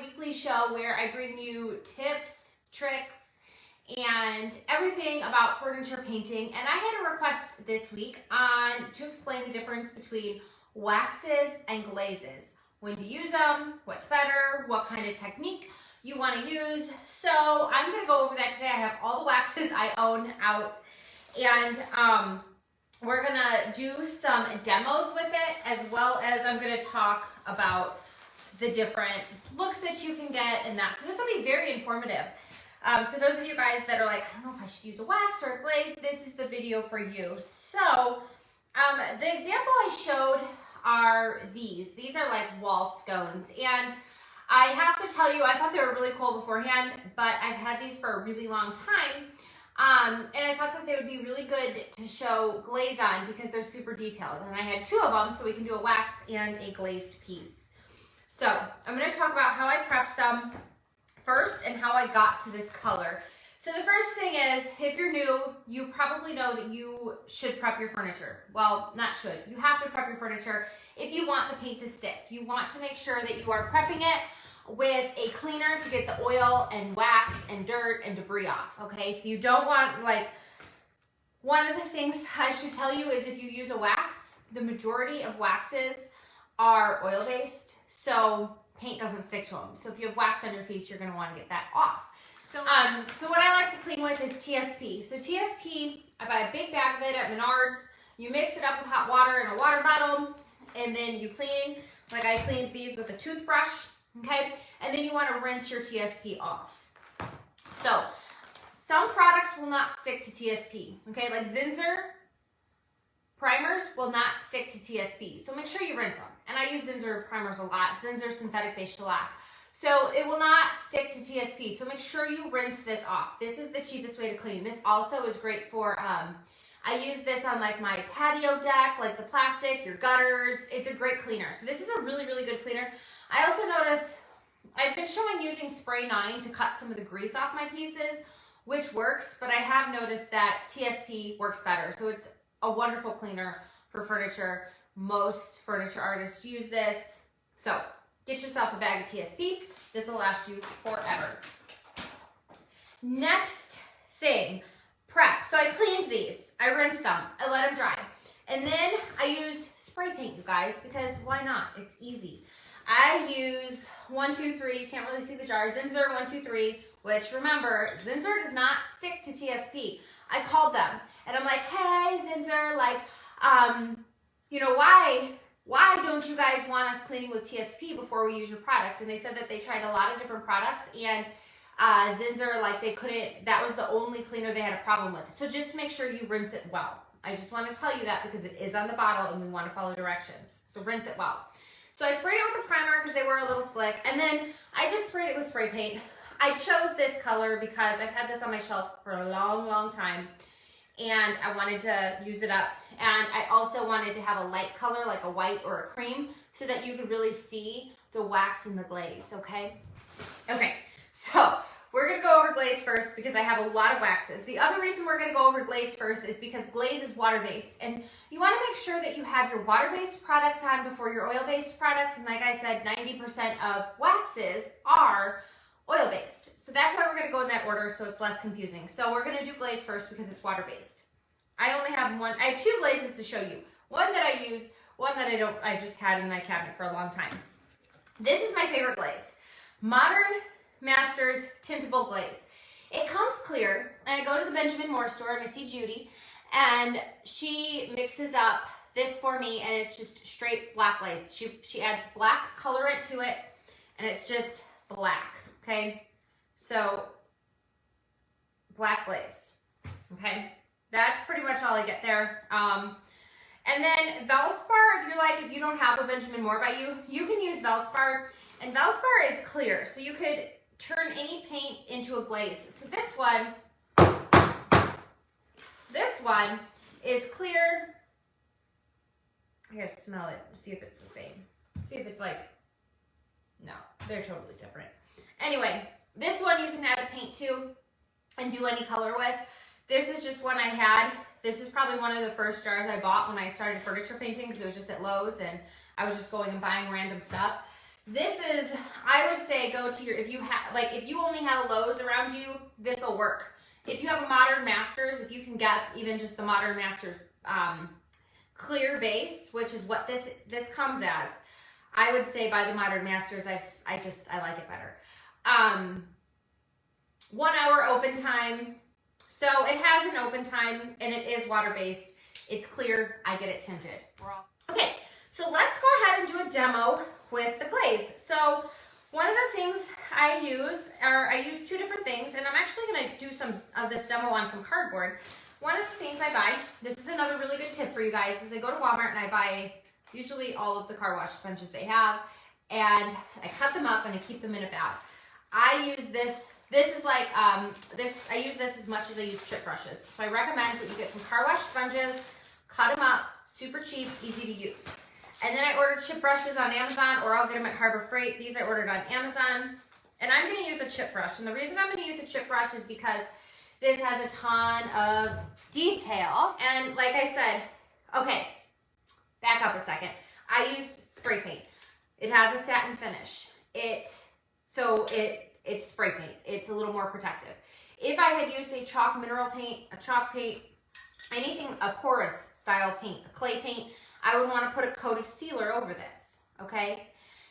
weekly show where I bring you tips, tricks, and everything about furniture painting. And I had a request this week to explain the difference between waxes and glazes. When to use them, what's better, what kind of technique you want to use. So I'm going to go over that today. I have all the waxes I own out, and we're going to do some demos with it, as well as I'm going to talk about the different looks that you can get and that. So this will be very informative. So those of you guys that are like, I don't know if I should use a wax or a glaze, this is the video for you. So the example I showed are these. These are like wall scones. And I have to tell you, I thought they were really cool beforehand, but I've had these for a really long time. And I thought that they would be really good to show glaze on because they're super detailed. And I had two of them, so we can do a wax and a glazed piece. So I'm going to talk about how I prepped them first and how I got to this color. So the first thing is, if you're new, you probably know that you should prep your furniture. Well, not should. You have to prep your furniture if you want the paint to stick. You want to make sure that you are prepping it with a cleaner to get the oil and wax and dirt and debris off, okay? So you don't want, like, one of the things I should tell you is if you use a wax, the majority of waxes are oil-based, so paint doesn't stick to them. So if you have wax on your piece, you're gonna wanna get that off. So what I like to clean with is TSP. So TSP, I buy a big bag of it at Menards. You mix it up with hot water in a water bottle, and then you clean, like I cleaned these with a toothbrush. Okay, and then you want to rinse your TSP off. So some products will not stick to TSP, okay, like Zinsser primers will not stick to TSP, so make sure you rinse them. And I use Zinsser primers a lot, Zinsser synthetic base shellac. So it will not stick to TSP, so make sure you rinse this off. This is the cheapest way to clean. This also is great for, I use this on like my patio deck, like the plastic, your gutters. It's a great cleaner. So this is a really, really good cleaner. I also noticed I've been showing using spray 9 to cut some of the grease off my pieces, which works, but I have noticed that TSP works better. So it's a wonderful cleaner for furniture. Most furniture artists use this. So get yourself a bag of TSP. This will last you forever. Next thing, prep. So I cleaned these. I rinsed them. I let them dry. And then I used spray paint, you guys, because why not? It's easy. I used 123, you can't really see the jar, Zinsser 123, which remember, Zinsser does not stick to TSP. I called them and I'm like, hey, Zinsser, like, you know, why don't you guys want us cleaning with TSP before we use your product? And they said that they tried a lot of different products, and Zinsser, like, they couldn't, that was the only cleaner they had a problem with. So just make sure you rinse it well. I just want to tell you that because it is on the bottle and we want to follow directions. So rinse it well. So I sprayed it with a primer because they were a little slick, and then I just sprayed it with spray paint. I chose this color because I've had this on my shelf for a long, long time, and I wanted to use it up. And I also wanted to have a light color, like a white or a cream, so that you could really see the wax and the glaze, okay? Okay, so we're gonna go over glaze first because I have a lot of waxes. The other reason we're gonna go over glaze first is because glaze is water-based, and you wanna make sure that you have your water-based products on before your oil-based products. And like I said, 90% of waxes are oil-based. So that's why we're gonna go in that order so it's less confusing. So we're gonna do glaze first because it's water-based. I only have one, I have two glazes to show you. One that I use, one that I just had in my cabinet for a long time. This is my favorite glaze. Modern Masters Tintable Glaze. It comes clear, and I go to the Benjamin Moore store and I see Judy, and she mixes up this for me, and it's just straight black glaze. She adds black colorant to it, and it's just black, okay? So, black glaze, okay? That's pretty much all I get there. And then Valspar, if you don't have a Benjamin Moore by you, you can use Valspar, and Valspar is clear, so you could turn any paint into a glaze. So this one is clear. I gotta smell it, see if it's the same. See if it's like, no, they're totally different. Anyway, this one you can add a paint to and do any color with. This is just one I had. This is probably one of the first jars I bought when I started furniture painting because it was just at Lowe's and I was just going and buying random stuff. This is, I would say, go to your, if you only have a Lowe's around you, this will work. If you have a Modern Masters, if you can get even just the Modern Masters clear base, which is what this comes as, I would say buy the Modern Masters. I like it better. 1 hour open time. So it has an open time and it is water-based. It's clear. I get it tinted. Okay, so let's go ahead and do a demo with the glaze. So one of the things I use 2 different things, and I'm actually going to do some of this demo on some cardboard. One of the things I buy, this is another really good tip for you guys, is I go to Walmart and I buy usually all of the car wash sponges they have, and I cut them up and I keep them in a bag. I use this. This is like, I use this as much as I use chip brushes. So I recommend that you get some car wash sponges, cut them up, super cheap, easy to use. And then I ordered chip brushes on Amazon, or I'll get them at Harbor Freight. These I ordered on Amazon. And I'm going to use a chip brush. And the reason I'm going to use a chip brush is because this has a ton of detail. And like I said, okay, back up a second. I used spray paint. It has a satin finish. It's spray paint. It's a little more protective. If I had used a chalk mineral paint, a chalk paint, anything, a porous style paint, a clay paint, I would want to put a coat of sealer over this, okay?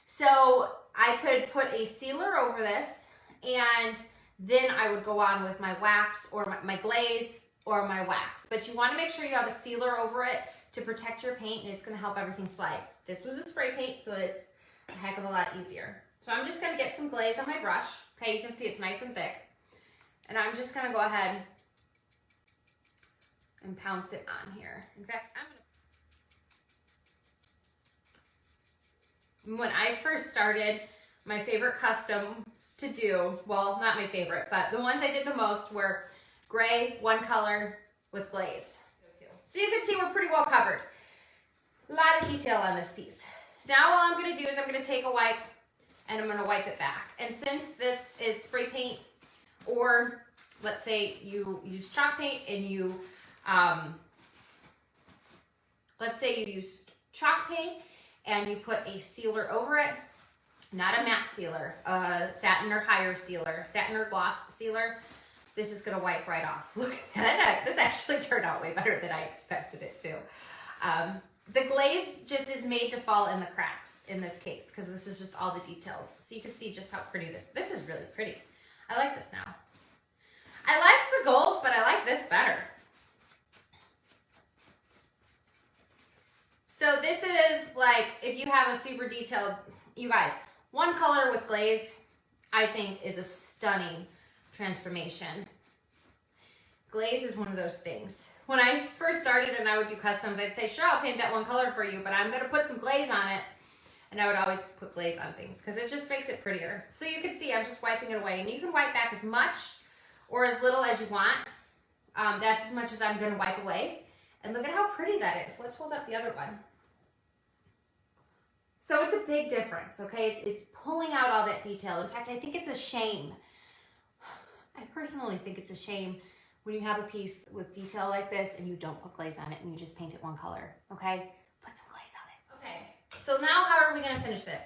So I could put a sealer over this, and then I would go on with my wax or my glaze or my wax. But you want to make sure you have a sealer over it to protect your paint, and it's going to help everything slide. This was a spray paint, so it's a heck of a lot easier. So I'm just going to get some glaze on my brush. Okay, you can see it's nice and thick. And I'm just going to go ahead and pounce it on here. In fact, when I first started, my favorite customs to do, well, not my favorite, but the ones I did the most were gray, one color with glaze. So you can see we're pretty well covered. A lot of detail on this piece. Now all I'm going to do is I'm going to take a wipe and I'm going to wipe it back. And since this is spray paint, or let's say you use chalk paint and you, let's say you use chalk paint and you put a sealer over it, not a matte sealer, a satin or higher sealer, satin or gloss sealer, this is going to wipe right off. Look at that. This actually turned out way better than I expected it to. The glaze just is made to fall in the cracks in this case, because this is just all the details. So you can see just how pretty this is really pretty. I like this now. I liked the gold, but I like this better. So this is like, if you have a super detailed, you guys, one color with glaze, I think is a stunning transformation. Glaze is one of those things. When I first started and I would do customs, I'd say, sure, I'll paint that one color for you, but I'm going to put some glaze on it. And I would always put glaze on things because it just makes it prettier. So you can see I'm just wiping it away. And you can wipe back as much or as little as you want. That's as much as I'm going to wipe away. And look at how pretty that is. Let's hold up the other one. So it's a big difference, okay? It's pulling out all that detail. In fact, I think it's a shame. I personally think it's a shame when you have a piece with detail like this and you don't put glaze on it and you just paint it one color, okay? Put some glaze on it. Okay, so now how are we gonna finish this?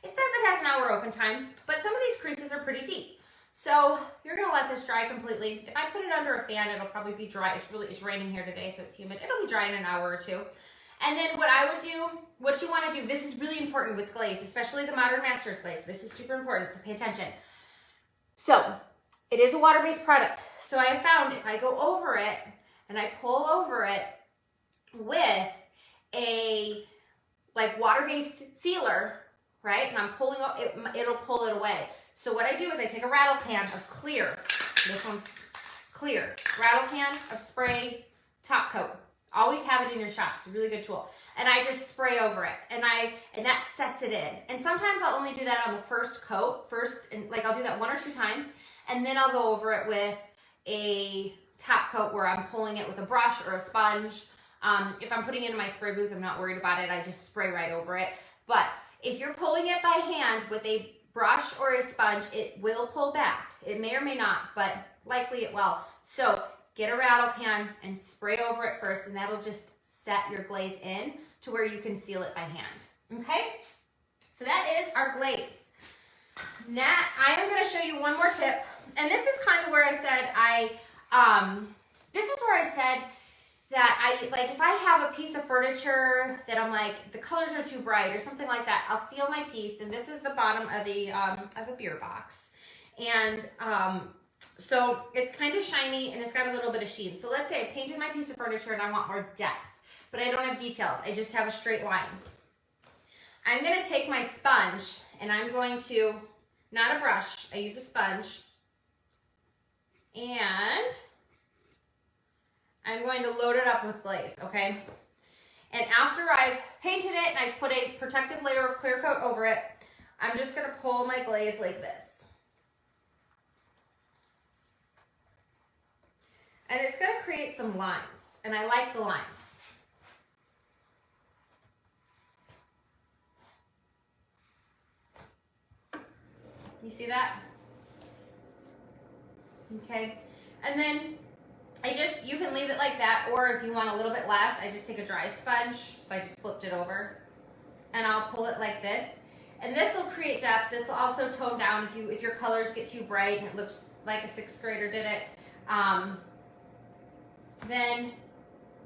It says it has an hour open time, but some of these creases are pretty deep. So you're gonna let this dry completely. If I put it under a fan, it'll probably be dry. It's raining here today, so it's humid. It'll be dry in an hour or two. And then what I would do, what you wanna do, this is really important with glaze, especially the Modern Masters glaze. This is super important, so pay attention. So, it is a water-based product. So I have found if I go over it and I pull over it with a like water-based sealer, right? And I'm pulling it, it'll pull it away. So what I do is I take a rattle can of clear. This one's clear. Rattle can of spray top coat. Always have it in your shop. It's a really good tool. And I just spray over it. And that sets it in. And sometimes I'll only do that on the first coat. And like I'll do that 1 or 2 times. And then I'll go over it with a top coat where I'm pulling it with a brush or a sponge. If I'm putting it in my spray booth, I'm not worried about it. I just spray right over it. But if you're pulling it by hand with a brush or a sponge, it will pull back. It may or may not, but likely it will. So get a rattle can and spray over it first, and that'll just set your glaze in to where you can seal it by hand. Okay? So that is our glaze. Now I am going to show you one more tip, and this is kind of where I said that I like if I have a piece of furniture that I'm like the colors are too bright or something like that, I'll seal my piece, and this is the bottom of a beer box, and so it's kind of shiny and it's got a little bit of sheen. So let's say I painted my piece of furniture and I want more depth, but I don't have details. I just have a straight line. I'm going to take my sponge and I'm going to, not a brush, I use a sponge, and I'm going to load it up with glaze, okay? And after I've painted it and I put a protective layer of clear coat over it, I'm just going to pull my glaze like this. And it's going to create some lines, and I like the lines. You see that? Okay, and then you can leave it like that, or if you want a little bit less, I just take a dry sponge, so I just flipped it over, and I'll pull it like this. And this will create depth. This will also tone down if your colors get too bright and it looks like a 6th grader did it. Then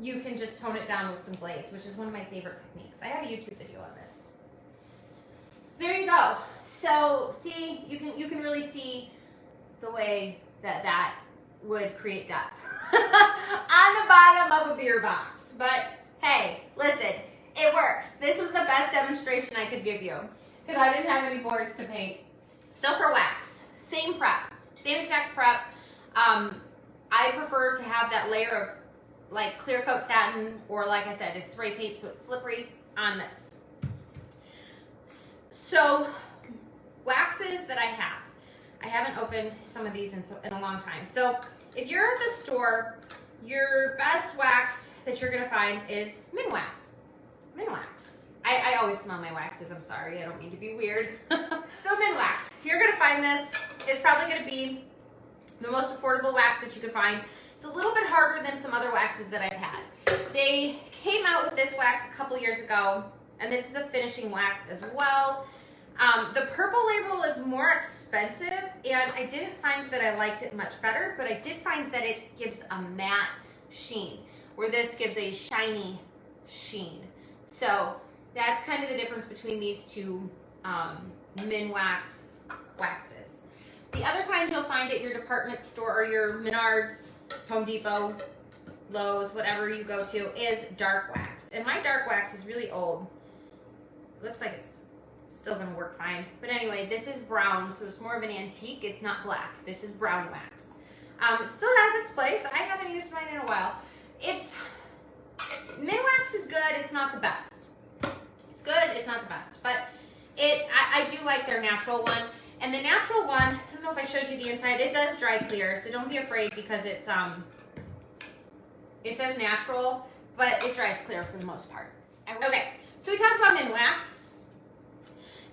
you can just tone it down with some glaze, which is one of my favorite techniques. I have a YouTube video on this. There you go. So see, you can really see the way that would create depth on the bottom of a beer box. But hey, listen, it works. This is the best demonstration I could give you because I didn't have any boards to paint. So for wax, same prep, same exact prep. I prefer to have that layer of like clear coat satin, or like I said, a spray paint so it's slippery on this. So waxes that I haven't opened some of these in a long time. So if you're at the store, your best wax that you're gonna find is Minwax. Minwax. I always smell my waxes, I'm sorry, I don't mean to be weird. So Minwax, you're gonna find this. It's probably gonna be the most affordable wax that you can find. It's a little bit harder than some other waxes that I've had. They came out with this wax a couple years ago, and this is a finishing wax as well. The purple label is more expensive, and I didn't find that I liked it much better, but I did find that it gives a matte sheen, where this gives a shiny sheen. So that's kind of the difference between these two Minwax waxes. The other kind you'll find at your department store or your Menards, Home Depot, Lowe's, whatever you go to, is dark wax. And my dark wax is really old. It looks like it's still gonna work fine. But anyway, this is brown, so it's more of an antique. It's not black. This is brown wax. It still has its place. I haven't used mine in a while. Minwax is good. It's not the best. It's good. It's not the best. But I do like their natural one. And the natural one, I don't know if I showed you the inside. It does dry clear, so don't be afraid because it says natural, but it dries clear for the most part. Okay, so we talked about Minwax.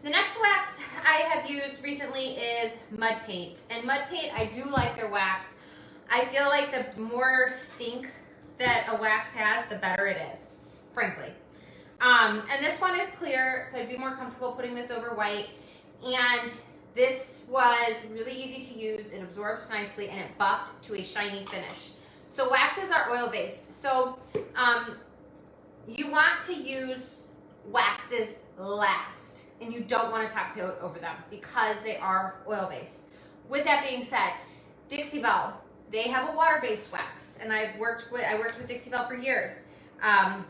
The next wax I have used recently is mud paint. And mud paint, I do like their wax. I feel like the more stink that a wax has, the better it is, frankly. And this one is clear, so I'd be more comfortable putting this over white. And this was really easy to use. It absorbed nicely and it buffed to a shiny finish. So waxes are oil-based. So you want to use waxes last. And you don't want to top coat over them because they are oil-based. With that being said, Dixie Belle, they have a water-based wax, and I worked with Dixie Belle for years. I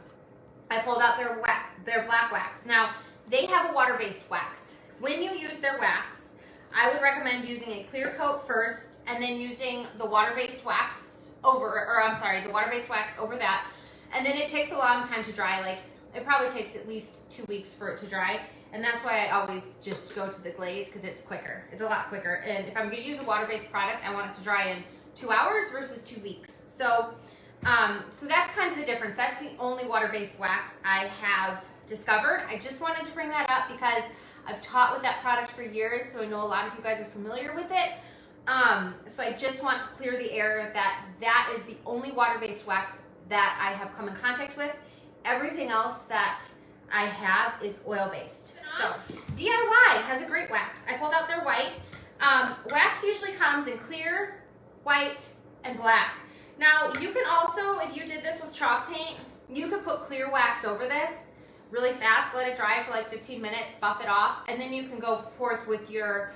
pulled out their black wax. Now they have a water-based wax. When you use their wax, I would recommend using a clear coat first, and then using the water-based wax the water-based wax over that, and then it takes a long time to dry. Like it probably takes at least 2 weeks for it to dry. And that's why I always just go to the glaze because it's quicker. It's a lot quicker. And if I'm going to use a water-based product, I want it to dry in 2 hours versus 2 weeks. So, so that's kind of the difference. That's the only water-based wax I have discovered. I just wanted to bring that up because I've taught with that product for years, so I know a lot of you guys are familiar with it. So I just want to clear the air that is the only water-based wax that I have come in contact with. Everything else that I have is oil-based. So DIY has a great wax. I pulled out their white. Wax usually comes in clear, white, and black. Now you can also, if you did this with chalk paint, you could put clear wax over this really fast, let it dry for like 15 minutes, buff it off, and then you can go forth with your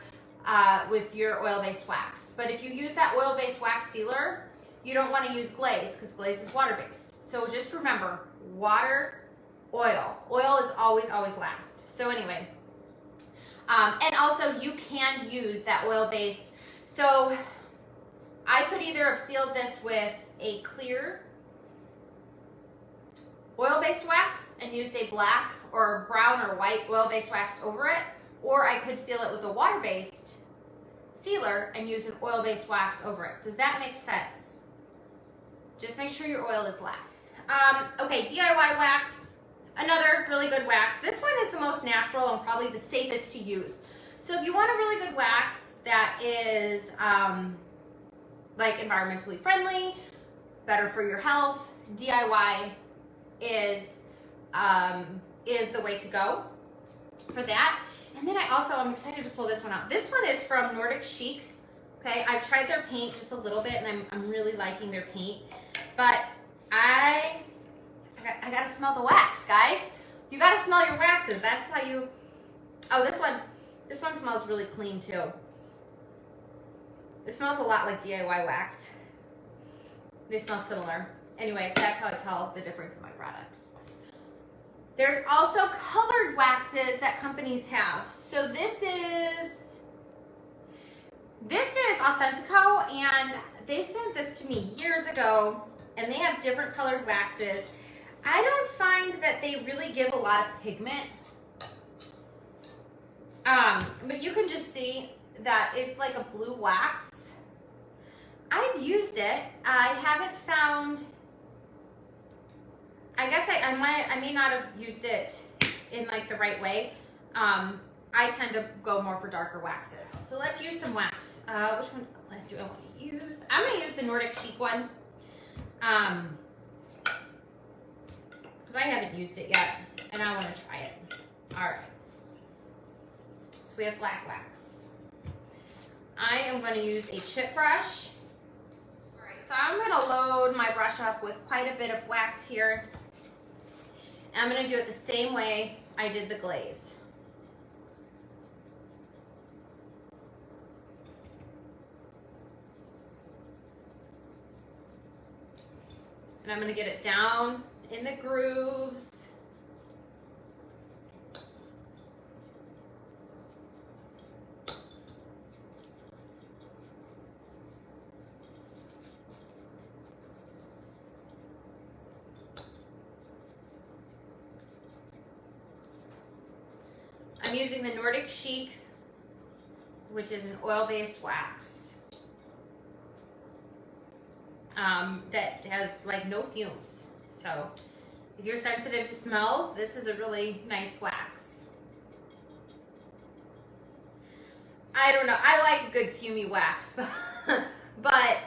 oil-based wax. But if you use that oil-based wax sealer, you don't want to use glaze because glaze is water-based. So just remember, water, oil. Oil is always, always last. So anyway, and also you can use that oil-based. So I could either have sealed this with a clear oil-based wax and used a black or brown or white oil-based wax over it, or I could seal it with a water-based sealer and use an oil-based wax over it. Does that make sense? Just make sure your oil is last. Okay, DIY wax, another really good wax. This one is the most natural and probably the safest to use. So if you want a really good wax that is like environmentally friendly, better for your health, DIY is the way to go for that. And then I'm excited to pull this one out. This one is from Nordic Chic. Okay, I've tried their paint just a little bit and I'm really liking their paint. But I gotta smell the wax, guys. You gotta smell your waxes. That's how you, oh, this one smells really clean too. It smells a lot like DIY wax. They smell similar. Anyway, that's how I tell the difference in my products. There's also colored waxes that companies have. So this is Authentico, and they sent this to me years ago, and they have different colored waxes. I don't find that they really give a lot of pigment. But you can just see that it's like a blue wax. I've used it. I haven't found, I guess I may not have used it in like the right way. I tend to go more for darker waxes. So let's use some wax. Which one do I want to use? I'm gonna use the Nordic Chic one. Because I haven't used it yet and I want to try it. All right. So we have black wax. I am going to use a chip brush. All right, so I'm going to load my brush up with quite a bit of wax here. And I'm going to do it the same way I did the glaze. And I'm going to get it down in the grooves. I'm using the Nordic Chic, which is an oil-based wax that has like no fumes. So if you're sensitive to smells, this is a really nice wax. I don't know, I like a good fumey wax, but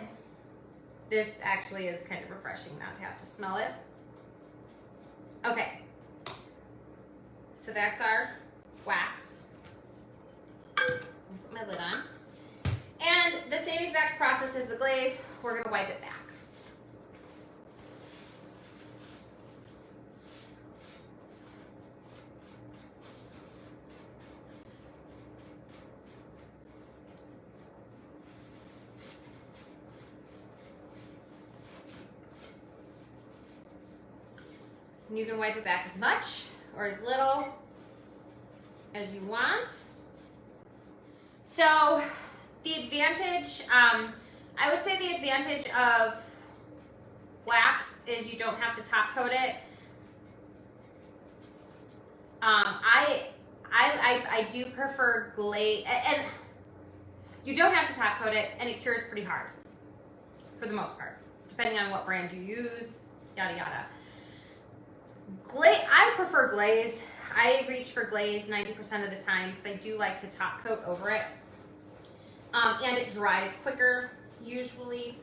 this actually is kind of refreshing not to have to smell it. Okay, so that's our wax. Put my lid on. And the same exact process as the glaze, we're going to wipe it back. And you can wipe it back as much or as little as you want. So the advantage, I would say the advantage of wax is you don't have to top coat it. I do prefer glaze, and you don't have to top coat it, and it cures pretty hard for the most part, depending on what brand you use, yada yada. I prefer glaze. I reach for glaze 90% of the time because I do like to top coat over it. And it dries quicker, usually.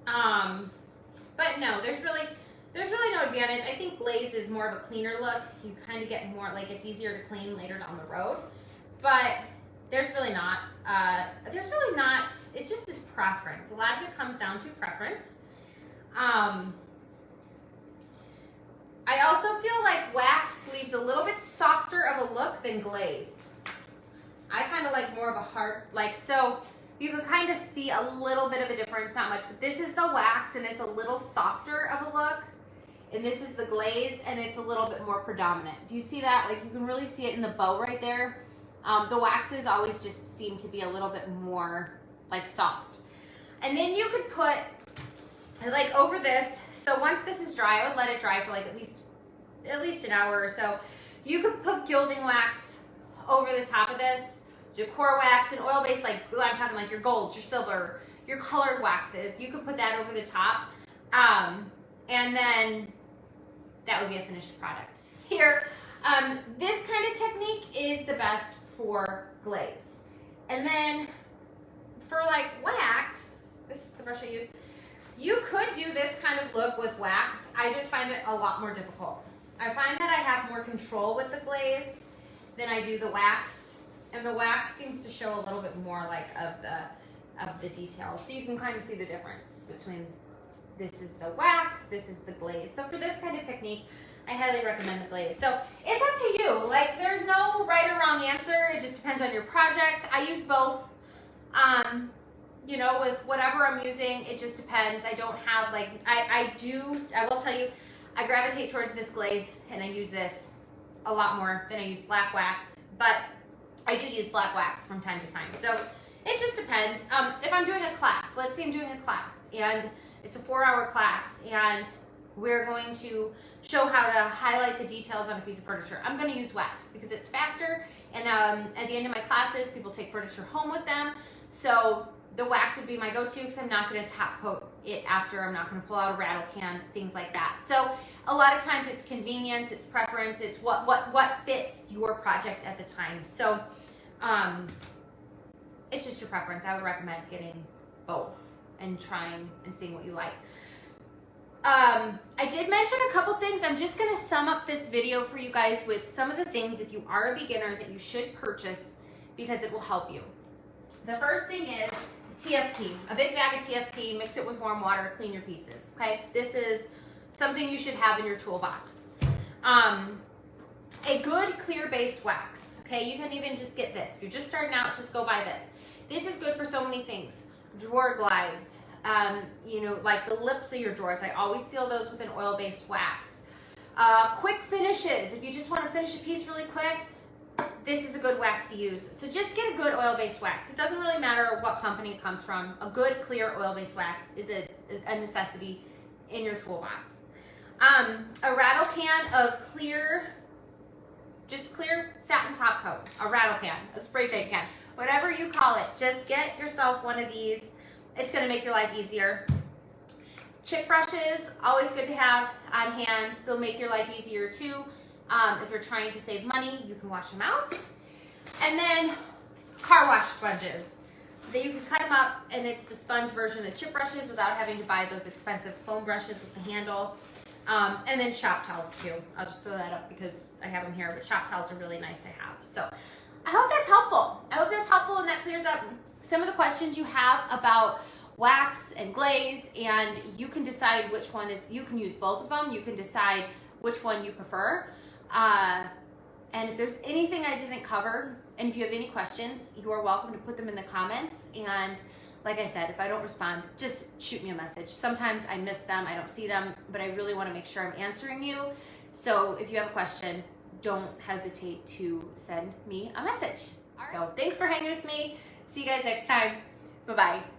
But no, there's really, there's really no advantage. I think glaze is more of a cleaner look. You kind of get more, like it's easier to clean later down the road. But there's really not, it just is preference. A lot of it comes down to preference. I also feel like wax leaves a little bit softer of a look than glaze. I kind of like more of a hard, like, so you can kind of see a little bit of a difference, not much, but this is the wax and it's a little softer of a look. And this is the glaze and it's a little bit more predominant. Do you see that? Like you can really see it in the bow right there. The waxes always just seem to be a little bit more like soft. And then you could put like over this. So once this is dry, I would let it dry for like at least an hour or so. You could put gilding wax over the top of this, decor wax and oil-based, like I'm talking like your gold, your silver, your colored waxes. You could put that over the top. And then that would be a finished product. Here, this kind of technique is the best for glaze. And then for like wax, this is the brush I use, you could do this kind of look with wax. I just find it a lot more difficult. I find that I have more control with the glaze than I do the wax. And the wax seems to show a little bit more like of the details. So you can kind of see the difference between this is the wax, this is the glaze. So for this kind of technique, I highly recommend the glaze. So it's up to you. Like there's no right or wrong answer. It just depends on your project. I use both. You know, with whatever I'm using, it just depends. I don't have like, I will tell you, I gravitate towards this glaze and I use this a lot more than I use black wax, but I do use black wax from time to time. So it just depends. If I'm doing a class, let's say I'm doing a class and it's a 4-hour class and we're going to show how to highlight the details on a piece of furniture. I'm going to use wax because it's faster, and at the end of my classes, people take furniture home with them. So the wax would be my go-to because I'm not going to top coat it after. I'm not going to pull out a rattle can, things like that. So a lot of times it's convenience, it's preference, it's what fits your project at the time. So it's just your preference. I would recommend getting both and trying and seeing what you like. I did mention a couple things. I'm just going to sum up this video for you guys with some of the things, if you are a beginner, that you should purchase because it will help you. The first thing is TSP, a big bag of TSP, mix it with warm water, clean your pieces, okay? This is something you should have in your toolbox. A good clear-based wax, okay? You can even just get this. If you're just starting out, just go buy this. This is good for so many things. Drawer glides, you know, like the lips of your drawers. I always seal those with an oil-based wax. Quick finishes. If you just want to finish a piece really quick, this is a good wax to use. So just get a good oil-based wax. It doesn't really matter what company it comes from. A good clear oil-based wax is a necessity in your toolbox. A rattle can of clear, just clear satin top coat. A rattle can, a spray paint can, whatever you call it. Just get yourself one of these. It's going to make your life easier. Chip brushes, always good to have on hand. They'll make your life easier too. If you're trying to save money, you can wash them out. And then car wash sponges. You can cut them up, and it's the sponge version of chip brushes without having to buy those expensive foam brushes with the handle. And then shop towels too. I'll just throw that up because I have them here, but shop towels are really nice to have. So I hope that's helpful. I hope that's helpful and that clears up some of the questions you have about wax and glaze, and you can decide which one is, you can use both of them. You can decide which one you prefer. And if there's anything I didn't cover, and if you have any questions, you are welcome to put them in the comments. And like I said, if I don't respond, just shoot me a message. Sometimes I miss them, I don't see them, but I really want to make sure I'm answering you. So if you have a question, don't hesitate to send me a message. So thanks for hanging with me. See you guys next time. Bye-bye.